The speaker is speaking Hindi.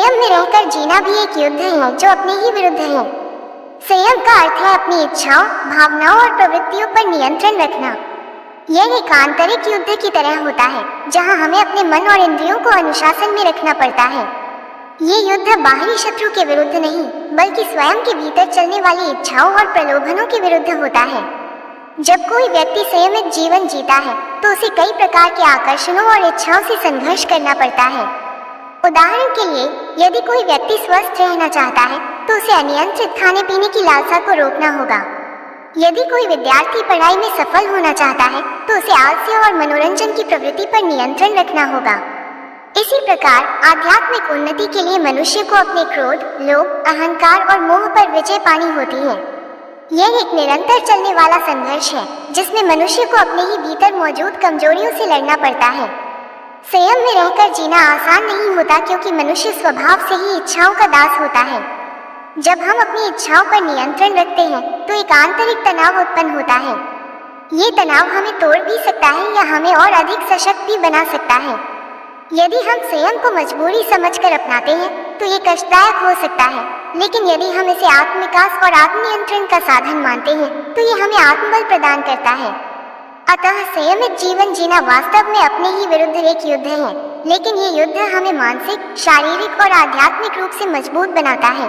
संयम में रहकर जीना भी एक युद्ध है जो अपने ही विरुद्ध है। संयम का अर्थ है अपनी इच्छाओं, भावनाओं और प्रवृत्तियों पर नियंत्रण रखना। यह एक आंतरिक युद्ध की तरह होता है जहां हमें अपने मन और इंद्रियों को अनुशासन में रखना पड़ता है। ये युद्ध बाहरी शत्रु के विरुद्ध नहीं, बल्कि स्वयं के भीतर चलने वाली इच्छाओं और प्रलोभनों के विरुद्ध होता है। जब कोई व्यक्ति संयमित जीवन जीता है तो उसे कई प्रकार के आकर्षणों और इच्छाओं से संघर्ष करना पड़ता है। उदाहरण के लिए, यदि कोई व्यक्ति स्वस्थ रहना चाहता है तो उसे अनियंत्रित खाने पीने की लालसा को रोकना होगा। यदि कोई विद्यार्थी पढ़ाई में सफल होना चाहता है तो उसे आलस्य और मनोरंजन की प्रवृत्ति पर नियंत्रण रखना होगा। इसी प्रकार आध्यात्मिक उन्नति के लिए मनुष्य को अपने क्रोध, लोभ, अहंकार और मोह पर विजय पानी होती है। यह एक निरंतर चलने वाला संघर्ष है जिसमें मनुष्य को अपने ही भीतर मौजूद कमजोरियों से लड़ना पड़ता है। संयम में रहकर जीना आसान नहीं होता क्योंकि मनुष्य स्वभाव से ही इच्छाओं का दास होता है। जब हम अपनी इच्छाओं पर नियंत्रण रखते हैं तो एक आंतरिक तनाव उत्पन्न होता है। ये तनाव हमें तोड़ भी सकता है या हमें और अधिक सशक्त भी बना सकता है। यदि हम संयम को मजबूरी समझकर अपनाते हैं तो ये कष्टदायक हो सकता है, लेकिन यदि हम इसे आत्मविकास और आत्मनियंत्रण का साधन मानते हैं तो ये हमें आत्मबल प्रदान करता है। अतः संयमित जीवन जीना वास्तव में अपने ही विरुद्ध एक युद्ध है, लेकिन ये युद्ध हमें मानसिक, शारीरिक और आध्यात्मिक रूप से मजबूत बनाता है।